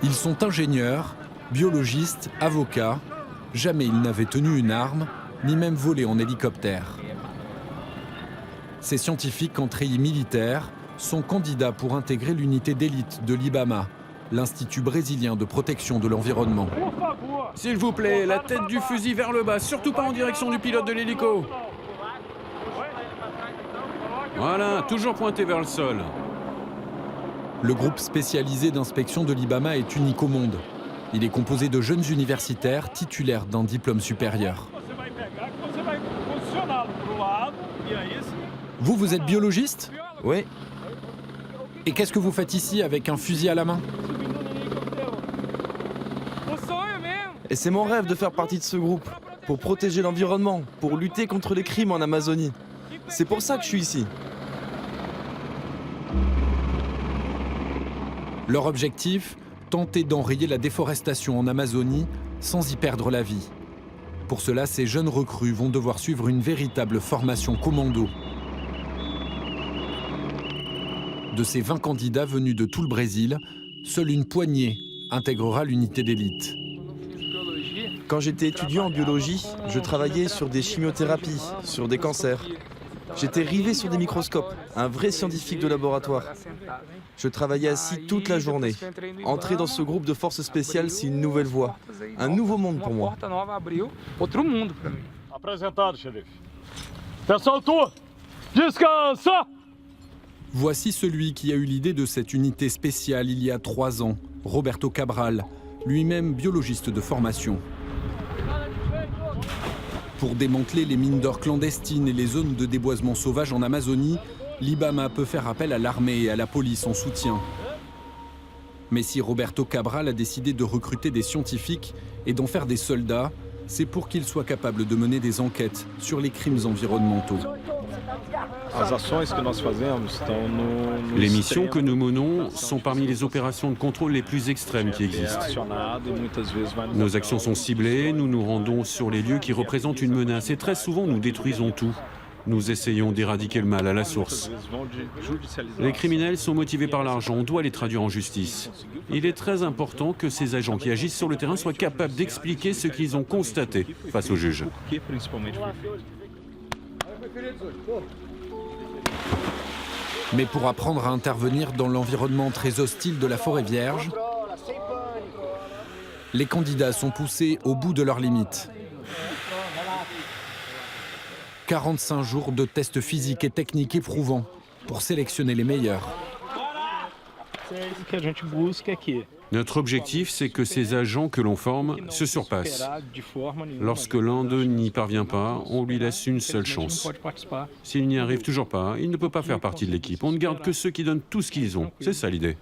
Ils sont ingénieurs, biologistes, avocats. Jamais ils n'avaient tenu une arme, ni même volé en hélicoptère. Ces scientifiques en treillis militaire sont candidats pour intégrer l'unité d'élite de l'IBAMA, l'Institut brésilien de protection de l'environnement. S'il vous plaît, la tête du fusil vers le bas, surtout pas en direction du pilote de l'hélico. Voilà, toujours pointé vers le sol. Le groupe spécialisé d'inspection de l'IBAMA est unique au monde. Il est composé de jeunes universitaires titulaires d'un diplôme supérieur. Vous êtes biologiste? Oui. Et qu'est-ce que vous faites ici avec un fusil à la main? Et c'est mon rêve de faire partie de ce groupe, pour protéger l'environnement, pour lutter contre les crimes en Amazonie. C'est pour ça que je suis ici. Leur objectif, tenter d'enrayer la déforestation en Amazonie sans y perdre la vie. Pour cela, ces jeunes recrues vont devoir suivre une véritable formation commando. De ces 20 candidats venus de tout le Brésil, seule une poignée intégrera l'unité d'élite. Quand j'étais étudiant en biologie, je travaillais sur des chimiothérapies, sur des cancers. J'étais rivé sur des microscopes, un vrai scientifique de laboratoire. Je travaillais assis toute la journée. Entrer dans ce groupe de forces spéciales, c'est une nouvelle voie, un nouveau monde pour moi. Voici celui qui a eu l'idée de cette unité spéciale il y a 3 ans, Roberto Cabral, lui-même biologiste de formation. Pour démanteler les mines d'or clandestines et les zones de déboisement sauvage en Amazonie, l'IBAMA peut faire appel à l'armée et à la police en soutien. Mais si Roberto Cabral a décidé de recruter des scientifiques et d'en faire des soldats, c'est pour qu'ils soient capables de mener des enquêtes sur les crimes environnementaux. Les missions que nous menons sont parmi les opérations de contrôle les plus extrêmes qui existent. Nos actions sont ciblées, nous nous rendons sur les lieux qui représentent une menace et très souvent nous détruisons tout. Nous essayons d'éradiquer le mal à la source. Les criminels sont motivés par l'argent, on doit les traduire en justice. Il est très important que ces agents qui agissent sur le terrain soient capables d'expliquer ce qu'ils ont constaté face au juge. Mais pour apprendre à intervenir dans l'environnement très hostile de la forêt vierge, les candidats sont poussés au bout de leurs limites. 45 jours de tests physiques et techniques éprouvants pour sélectionner les meilleurs. Notre objectif, c'est que ces agents que l'on forme se surpassent. Lorsque l'un d'eux n'y parvient pas, on lui laisse une seule chance. S'il n'y arrive toujours pas, il ne peut pas faire partie de l'équipe. On ne garde que ceux qui donnent tout ce qu'ils ont. C'est ça l'idée.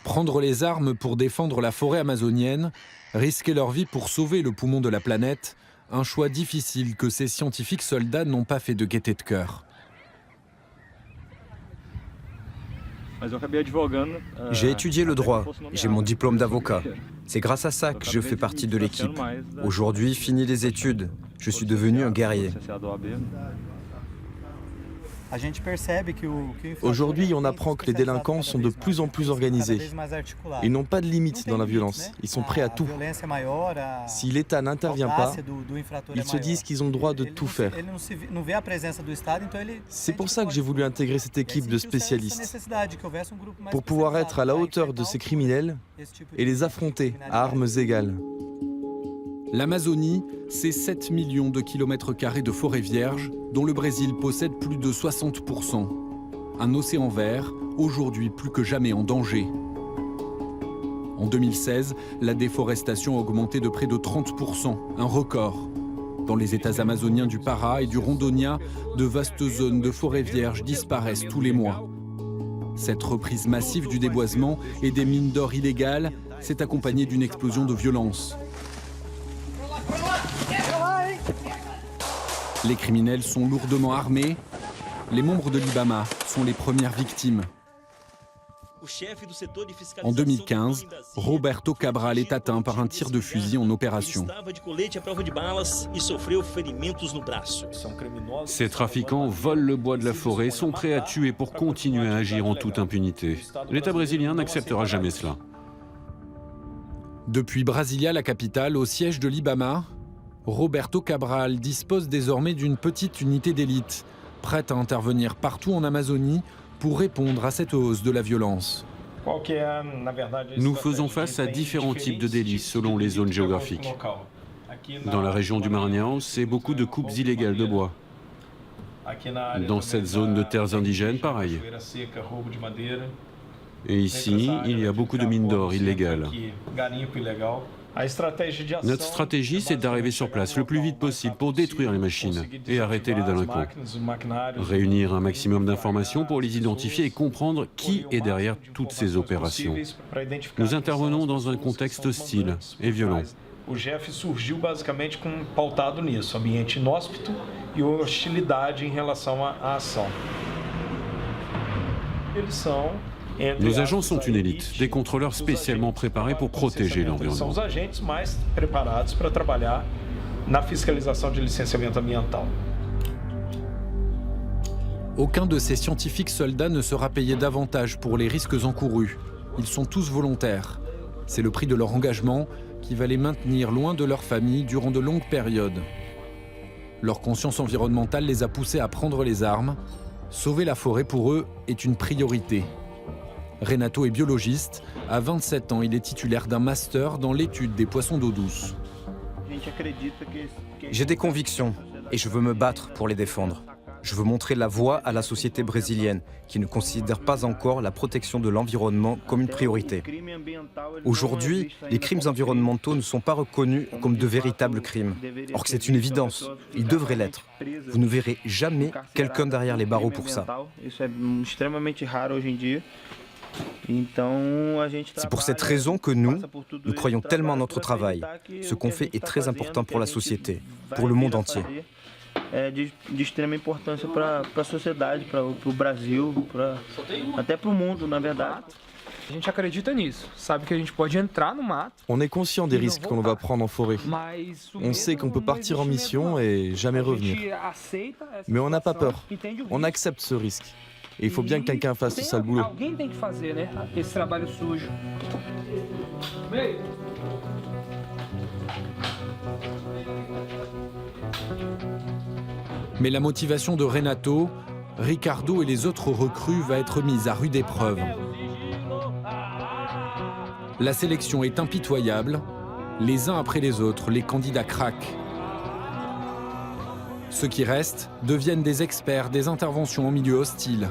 Prendre les armes pour défendre la forêt amazonienne, risquer leur vie pour sauver le poumon de la planète, un choix difficile que ces scientifiques soldats n'ont pas fait de gaieté de cœur. J'ai étudié le droit, j'ai mon diplôme d'avocat. C'est grâce à ça que je fais partie de l'équipe. Aujourd'hui, fini les études, je suis devenu un guerrier. Aujourd'hui, on apprend que les délinquants sont de plus en plus organisés. Ils n'ont pas de limite dans la violence, ils sont prêts à tout. Si l'État n'intervient pas, ils se disent qu'ils ont le droit de tout faire. C'est pour ça que j'ai voulu intégrer cette équipe de spécialistes, pour pouvoir être à la hauteur de ces criminels et les affronter à armes égales. L'Amazonie, c'est 7 millions de kilomètres carrés de forêt vierge, dont le Brésil possède plus de 60%. Un océan vert, aujourd'hui plus que jamais en danger. En 2016, la déforestation a augmenté de près de 30%, un record. Dans les États amazoniens du Pará et du Rondônia, de vastes zones de forêt vierge disparaissent tous les mois. Cette reprise massive du déboisement et des mines d'or illégales s'est accompagnée d'une explosion de violence. Les criminels sont lourdement armés. Les membres de l'IBAMA sont les premières victimes. En 2015, Roberto Cabral est atteint par un tir de fusil en opération. Ces trafiquants volent le bois de la forêt, sont prêts à tuer pour continuer à agir en toute impunité. L'État brésilien n'acceptera jamais cela. Depuis Brasilia, la capitale, au siège de l'IBAMA, Roberto Cabral dispose désormais d'une petite unité d'élite, prête à intervenir partout en Amazonie pour répondre à cette hausse de la violence. Nous faisons face à différents types de délits selon les zones géographiques. Dans la région du Maranhão, c'est beaucoup de coupes illégales de bois. Dans cette zone de terres indigènes, pareil. Et ici, il y a beaucoup de mines d'or illégales. Notre stratégie, c'est d'arriver sur place le plus vite possible pour détruire les machines et arrêter les délinquants. Réunir un maximum d'informations pour les identifier et comprendre qui est derrière toutes ces opérations. Nous intervenons dans un contexte hostile et violent. O GF surgiu basicamente pautado nisso, ambiente inóspito e hostilidade em relação à ação. Eles são Nos agents sont une élite, des contrôleurs spécialement préparés pour protéger l'environnement. São os agentes mais preparados para trabalhar na fiscalização de licenciamento ambiental. Aucun de ces scientifiques soldats ne sera payé davantage pour les risques encourus. Ils sont tous volontaires. C'est le prix de leur engagement qui va les maintenir loin de leur famille durant de longues périodes. Leur conscience environnementale les a poussés à prendre les armes. Sauver la forêt pour eux est une priorité. Renato est biologiste. À 27 ans, il est titulaire d'un master dans l'étude des poissons d'eau douce. J'ai des convictions et je veux me battre pour les défendre. Je veux montrer la voie à la société brésilienne qui ne considère pas encore la protection de l'environnement comme une priorité. Aujourd'hui, les crimes environnementaux ne sont pas reconnus comme de véritables crimes. Or que c'est une évidence, ils devraient l'être. Vous ne verrez jamais quelqu'un derrière les barreaux pour ça. C'est pour cette raison que nous croyons tellement en notre travail. Ce qu'on fait est très important pour la société, pour le monde entier. De extrema importância para a sociedade, para o Brasil, até para o mundo, na verdade. A gente acredita nisso, sabe que a gente pode entrar no mato. On est conscient des risques qu'on va prendre en forêt. On sait qu'on peut partir en mission et jamais revenir. Mais on n'a pas peur. On accepte ce risque. Et il faut bien que quelqu'un fasse ce sale boulot. Alguém tem que fazer, né? Esse trabalho sujo. Mais la motivation de Renato, Ricardo et les autres recrues va être mise à rude épreuve. La sélection est impitoyable. Les uns après les autres, les candidats craquent. Ceux qui restent deviennent des experts des interventions en milieu hostile.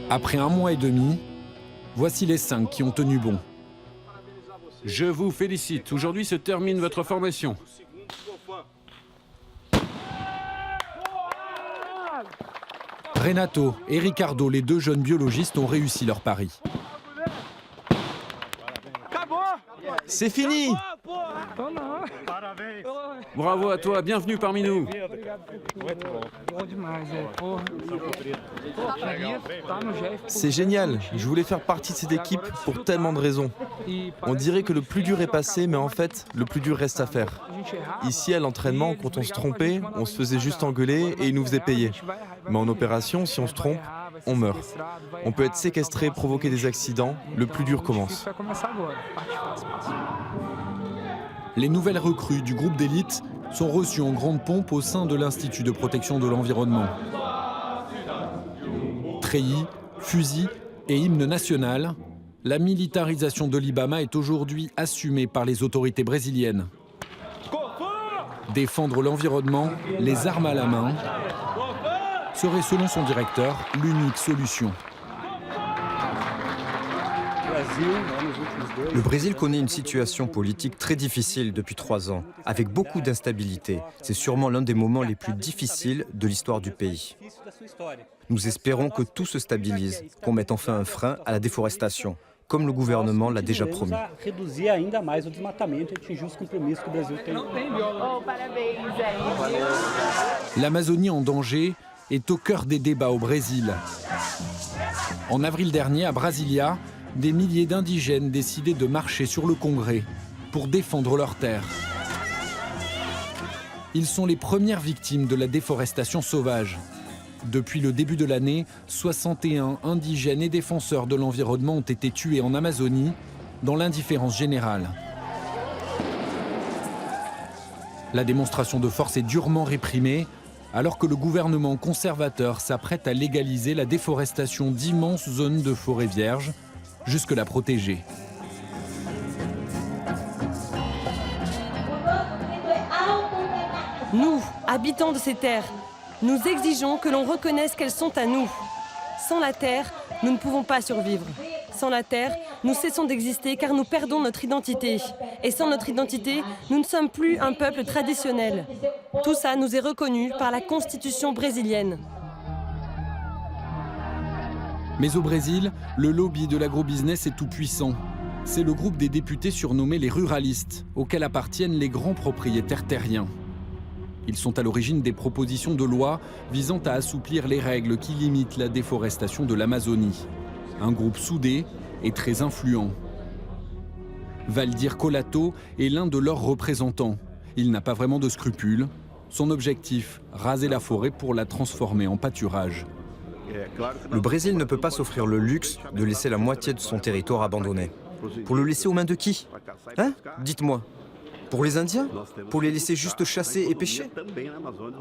Après 1 mois et demi, voici les 5 qui ont tenu bon. Je vous félicite. Aujourd'hui se termine votre formation. Renato et Ricardo, les 2 jeunes biologistes, ont réussi leur pari. C'est fini! Bravo à toi, bienvenue parmi nous. C'est génial, je voulais faire partie de cette équipe pour tellement de raisons. On dirait que le plus dur est passé, mais en fait, le plus dur reste à faire. Ici, à l'entraînement, quand on se trompait, on se faisait juste engueuler et ils nous faisaient payer. Mais en opération, si on se trompe, on meurt. On peut être séquestré, provoquer des accidents, le plus dur commence. Les nouvelles recrues du groupe d'élite sont reçues en grande pompe au sein de l'Institut de protection de l'environnement. Treillis, fusils et hymne national, la militarisation de l'IBAMA est aujourd'hui assumée par les autorités brésiliennes. Défendre l'environnement, les armes à la main, serait selon son directeur l'unique solution. Le Brésil connaît une situation politique très difficile depuis 3 ans, avec beaucoup d'instabilité. C'est sûrement l'un des moments les plus difficiles de l'histoire du pays. Nous espérons que tout se stabilise, qu'on mette enfin un frein à la déforestation, comme le gouvernement l'a déjà promis. L'Amazonie en danger est au cœur des débats au Brésil. En avril dernier, à Brasilia, des milliers d'indigènes décidaient de marcher sur le Congrès pour défendre leurs terres. Ils sont les premières victimes de la déforestation sauvage. Depuis le début de l'année, 61 indigènes et défenseurs de l'environnement ont été tués en Amazonie, dans l'indifférence générale. La démonstration de force est durement réprimée, alors que le gouvernement conservateur s'apprête à légaliser la déforestation d'immenses zones de forêts vierges, jusque-là protégées. Nous, habitants de ces terres, nous exigeons que l'on reconnaisse qu'elles sont à nous. Sans la terre, nous ne pouvons pas survivre. Sans la terre, nous cessons d'exister car nous perdons notre identité. Et sans notre identité, nous ne sommes plus un peuple traditionnel. Tout ça nous est reconnu par la Constitution brésilienne. Mais au Brésil, le lobby de l'agrobusiness est tout puissant. C'est le groupe des députés surnommés les ruralistes, auxquels appartiennent les grands propriétaires terriens. Ils sont à l'origine des propositions de loi visant à assouplir les règles qui limitent la déforestation de l'Amazonie. Un groupe soudé et très influent. Valdir Colato est l'un de leurs représentants. Il n'a pas vraiment de scrupules. Son objectif, raser la forêt pour la transformer en pâturage. Le Brésil ne peut pas s'offrir le luxe de laisser la moitié de son territoire abandonné. Pour le laisser aux mains de qui? Hein? Dites-moi. Pour les Indiens? Pour les laisser juste chasser et pêcher?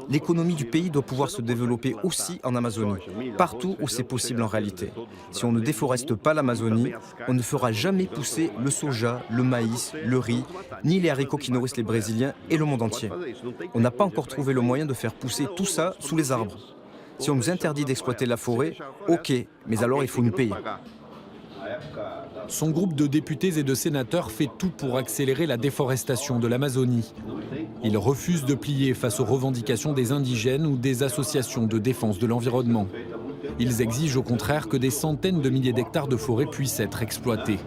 L'économie du pays doit pouvoir se développer aussi en Amazonie, partout où c'est possible en réalité. Si on ne déforeste pas l'Amazonie, on ne fera jamais pousser le soja, le maïs, le riz, ni les haricots qui nourrissent les Brésiliens et le monde entier. On n'a pas encore trouvé le moyen de faire pousser tout ça sous les arbres. Si on nous interdit d'exploiter la forêt, ok, mais alors il faut nous payer. Son groupe de députés et de sénateurs fait tout pour accélérer la déforestation de l'Amazonie. Il refuse de plier face aux revendications des indigènes ou des associations de défense de l'environnement. Ils exigent au contraire que des centaines de milliers d'hectares de forêt puissent être exploités.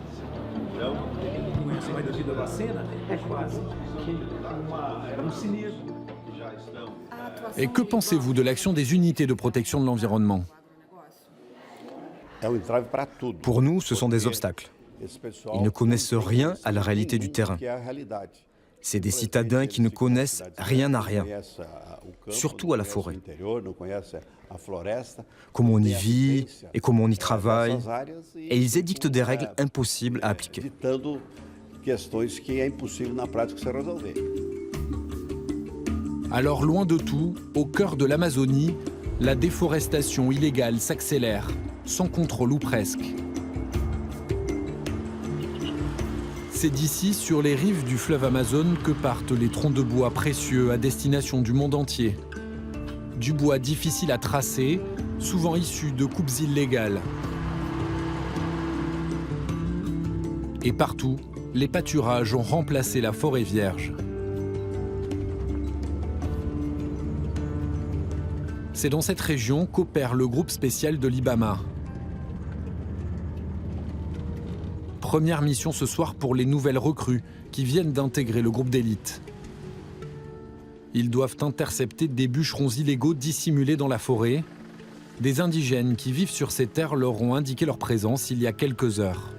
Et que pensez-vous de l'action des unités de protection de l'environnement ? Pour nous, ce sont des obstacles. Ils ne connaissent rien à la réalité du terrain. C'est des citadins qui ne connaissent rien à rien, surtout à la forêt. Comment on y vit et comment on y travaille. Et ils édictent des règles impossibles à appliquer. Alors loin de tout, au cœur de l'Amazonie, la déforestation illégale s'accélère, sans contrôle ou presque. C'est d'ici, sur les rives du fleuve Amazone, que partent les troncs de bois précieux à destination du monde entier. Du bois difficile à tracer, souvent issu de coupes illégales. Et partout, les pâturages ont remplacé la forêt vierge. C'est dans cette région qu'opère le groupe spécial de l'IBAMA. Première mission ce soir pour les nouvelles recrues qui viennent d'intégrer le groupe d'élite. Ils doivent intercepter des bûcherons illégaux dissimulés dans la forêt. Des indigènes qui vivent sur ces terres leur ont indiqué leur présence il y a quelques heures.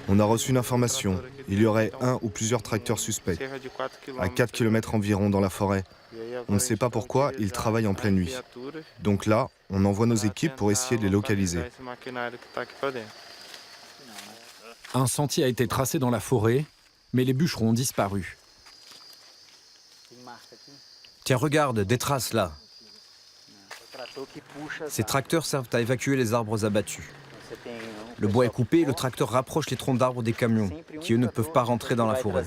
On a reçu une information. Il y aurait un ou plusieurs tracteurs suspects, à 4 km environ dans la forêt. On ne sait pas pourquoi ils travaillent en pleine nuit. Donc là, on envoie nos équipes pour essayer de les localiser. Un sentier a été tracé dans la forêt, mais les bûcherons ont disparu. Tiens, regarde, des traces là. Ces tracteurs servent à évacuer les arbres abattus. Le bois est coupé et le tracteur rapproche les troncs d'arbres des camions, qui eux ne peuvent pas rentrer dans la forêt.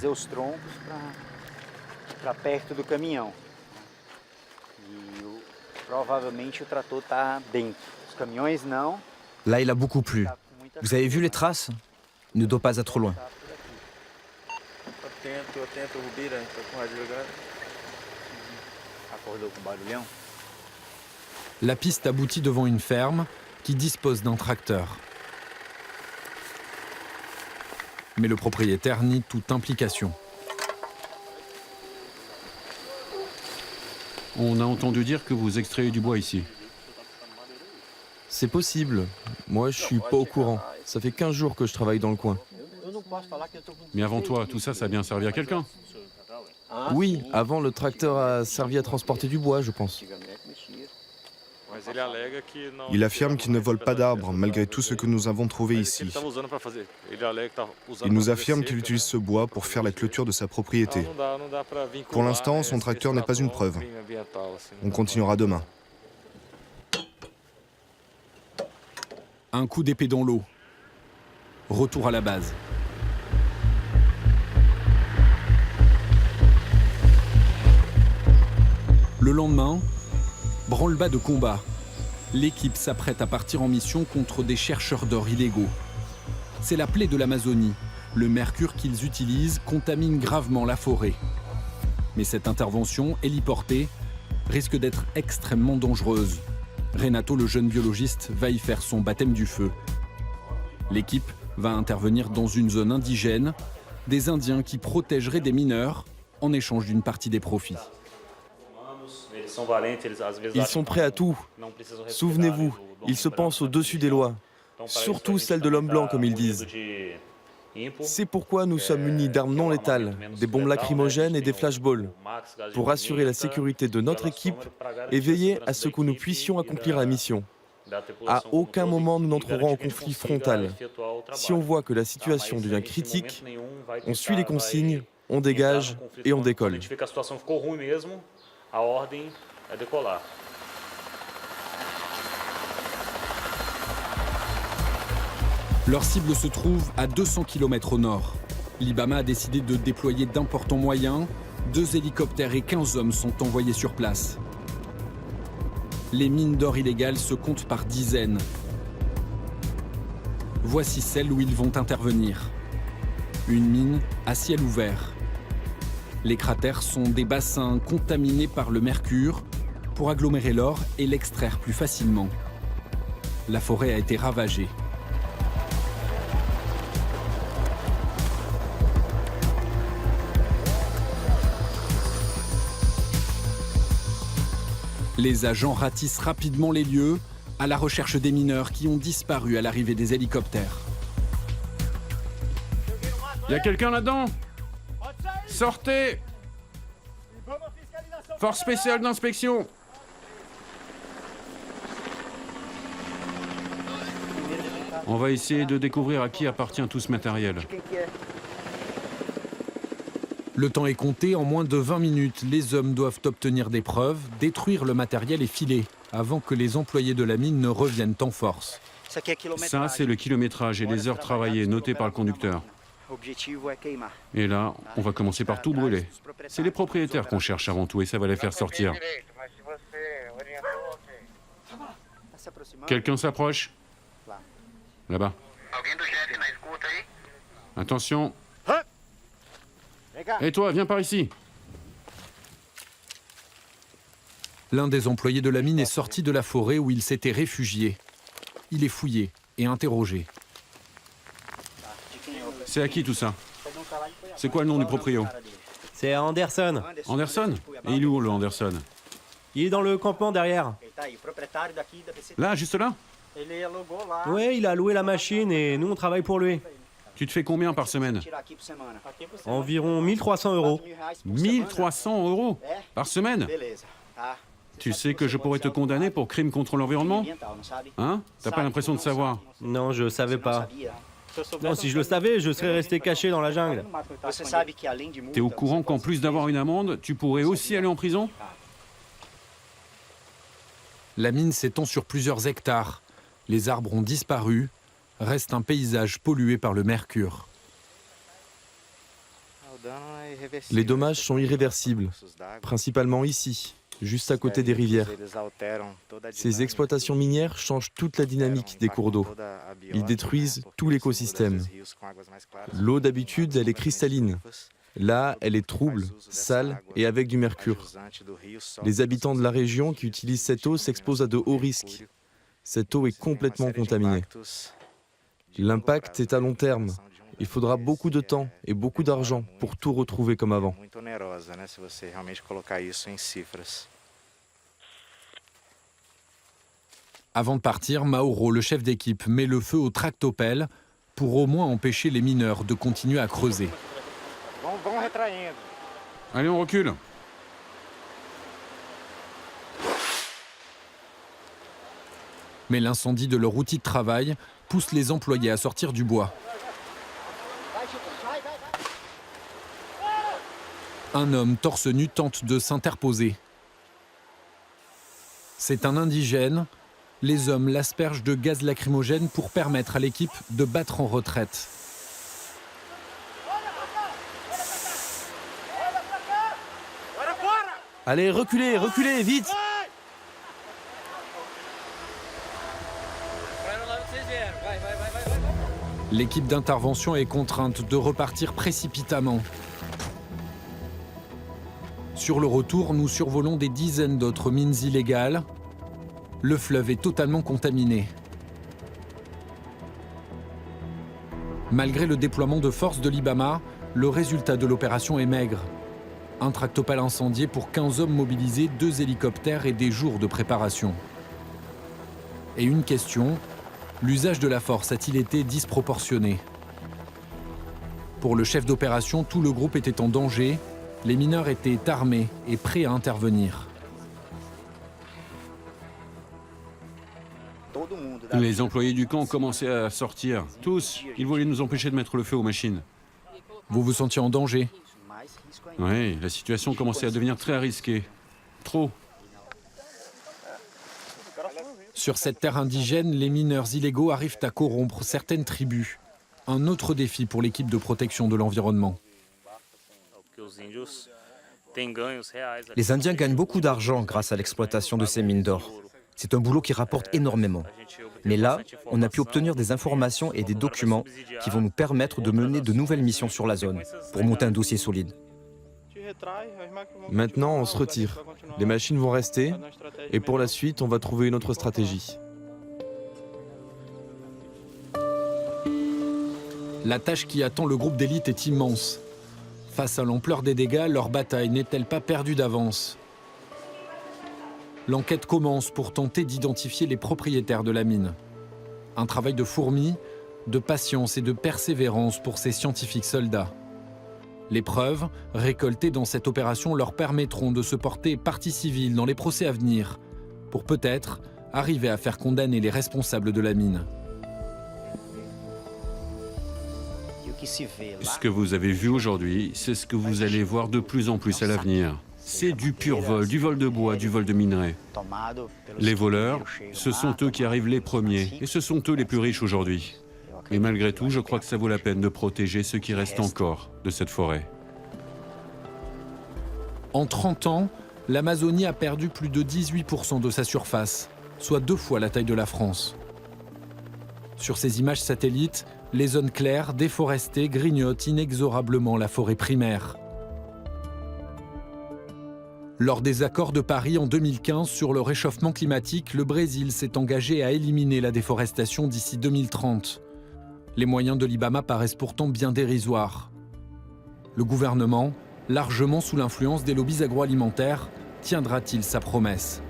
Là, il a beaucoup plu. Vous avez vu les traces? Il ne doit pas être loin. tento, Rubira, tô com o rádio ligado. Acordou com o barulhão. La piste aboutit devant une ferme qui dispose d'un tracteur. Mais le propriétaire nie toute implication. On a entendu dire que vous extrayez du bois ici. C'est possible. Moi, je suis pas au courant. Ça fait 15 jours que je travaille dans le coin. Mais avant toi, tout ça, ça a bien servi à quelqu'un. Oui, avant, le tracteur a servi à transporter du bois, je pense. Il affirme qu'il ne vole pas d'arbres, malgré tout ce que nous avons trouvé ici. Il nous affirme qu'il utilise ce bois pour faire la clôture de sa propriété. Pour l'instant, son tracteur n'est pas une preuve. On continuera demain. Un coup d'épée dans l'eau. Retour à la base. Le lendemain, branle-bas de combat. L'équipe s'apprête à partir en mission contre des chercheurs d'or illégaux. C'est la plaie de l'Amazonie. Le mercure qu'ils utilisent contamine gravement la forêt. Mais cette intervention, héliportée, risque d'être extrêmement dangereuse. Renato, le jeune biologiste, va y faire son baptême du feu. L'équipe va intervenir dans une zone indigène, des Indiens qui protégeraient des mineurs en échange d'une partie des profits. Ils sont prêts à tout. Souvenez-vous, ils se pensent au-dessus des lois, surtout celles de l'homme blanc, comme ils disent. C'est pourquoi nous sommes munis d'armes non létales, des bombes lacrymogènes et des flashballs, pour assurer la sécurité de notre équipe et veiller à ce que nous puissions accomplir la mission. À aucun moment nous n'entrerons en conflit frontal. Si on voit que la situation devient critique, on suit les consignes, on dégage et on décolle. Leur cible se trouve à 200 km au nord. L'IBAMA a décidé de déployer d'importants moyens. 2 hélicoptères et 15 hommes sont envoyés sur place. Les mines d'or illégales se comptent par dizaines. Voici celle où ils vont intervenir. Une mine à ciel ouvert. Les cratères sont des bassins contaminés par le mercure pour agglomérer l'or et l'extraire plus facilement. La forêt a été ravagée. Les agents ratissent rapidement les lieux à la recherche des mineurs qui ont disparu à l'arrivée des hélicoptères. Y a quelqu'un là-dedans? Sortez! Force spéciale d'inspection! On va essayer de découvrir à qui appartient tout ce matériel. Le temps est compté, en moins de 20 minutes, les hommes doivent obtenir des preuves, détruire le matériel et filer, avant que les employés de la mine ne reviennent en force. Ça, c'est le kilométrage et les heures travaillées notées par le conducteur. Et là, on va commencer par tout brûler. C'est les propriétaires qu'on cherche avant tout et ça va les faire sortir. Quelqu'un s'approche? Là-bas. Attention. Et toi, viens par ici. L'un des employés de la mine est sorti de la forêt où il s'était réfugié. Il est fouillé et interrogé. C'est à qui tout ça? C'est quoi le nom du proprio? C'est Anderson. Anderson? Et il est où le Anderson? Il est dans le campement derrière. Là, juste là? Ouais, il a loué la machine et nous on travaille pour lui. Tu te fais combien par semaine? Environ 1300 €. 1300 € par semaine? Tu sais que je pourrais te condamner pour crime contre l'environnement? Hein? T'as pas l'impression de savoir? Non, je savais pas. Non, si je le savais, je serais resté caché dans la jungle. T'es au courant qu'en plus d'avoir une amende, tu pourrais aussi aller en prison? La mine s'étend sur plusieurs hectares. Les arbres ont disparu. Reste un paysage pollué par le mercure. Les dommages sont irréversibles, principalement ici, juste à côté des rivières. Ces exploitations minières changent toute la dynamique des cours d'eau. Ils détruisent tout l'écosystème. L'eau d'habitude, elle est cristalline. Là, elle est trouble, sale et avec du mercure. Les habitants de la région qui utilisent cette eau s'exposent à de hauts risques. Cette eau est complètement contaminée. L'impact est à long terme. Il faudra beaucoup de temps et beaucoup d'argent pour tout retrouver comme avant. Avant de partir, Mauro, le chef d'équipe, met le feu au tractopelle pour au moins empêcher les mineurs de continuer à creuser. Allez, on recule. Mais l'incendie de leur outil de travail pousse les employés à sortir du bois. Un homme torse nu tente de s'interposer. C'est un indigène. Les hommes l'aspergent de gaz lacrymogène pour permettre à l'équipe de battre en retraite. Allez, reculez, reculez, vite! L'équipe d'intervention est contrainte de repartir précipitamment. Sur le retour, nous survolons des dizaines d'autres mines illégales. Le fleuve est totalement contaminé. Malgré le déploiement de forces de l'IBAMA, le résultat de l'opération est maigre. Un tractopelle incendié pour 15 hommes mobilisés, 2 hélicoptères et des jours de préparation. Et une question, l'usage de la force a-t-il été disproportionné? Pour le chef d'opération, tout le groupe était en danger. Les mineurs étaient armés et prêts à intervenir. Les employés du camp commençaient à sortir. Tous, ils voulaient nous empêcher de mettre le feu aux machines. Vous vous sentiez en danger? Oui, la situation commençait à devenir très risquée. Trop. Sur cette terre indigène, les mineurs illégaux arrivent à corrompre certaines tribus. Un autre défi pour l'équipe de protection de l'environnement. Les Indiens gagnent beaucoup d'argent grâce à l'exploitation de ces mines d'or. C'est un boulot qui rapporte énormément. Mais là, on a pu obtenir des informations et des documents qui vont nous permettre de mener de nouvelles missions sur la zone, pour monter un dossier solide. Maintenant, on se retire. Les machines vont rester, et pour la suite, on va trouver une autre stratégie. La tâche qui attend le groupe d'élite est immense. Face à l'ampleur des dégâts, leur bataille n'est-elle pas perdue d'avance? L'enquête commence pour tenter d'identifier les propriétaires de la mine. Un travail de fourmi, de patience et de persévérance pour ces scientifiques soldats. Les preuves récoltées dans cette opération leur permettront de se porter partie civile dans les procès à venir, pour peut-être arriver à faire condamner les responsables de la mine. Ce que vous avez vu aujourd'hui, c'est ce que vous allez voir de plus en plus à l'avenir. C'est du pur vol, du vol de bois, du vol de minerais. Les voleurs, ce sont eux qui arrivent les premiers, et ce sont eux les plus riches aujourd'hui. Et malgré tout, je crois que ça vaut la peine de protéger ce qui reste encore de cette forêt. En 30 ans, l'Amazonie a perdu plus de 18% de sa surface, soit 2 fois la taille de la France. Sur ces images satellites, les zones claires, déforestées, grignotent inexorablement la forêt primaire. Lors des accords de Paris en 2015 sur le réchauffement climatique, le Brésil s'est engagé à éliminer la déforestation d'ici 2030. Les moyens de l'IBAMA paraissent pourtant bien dérisoires. Le gouvernement, largement sous l'influence des lobbies agroalimentaires, tiendra-t-il sa promesse ?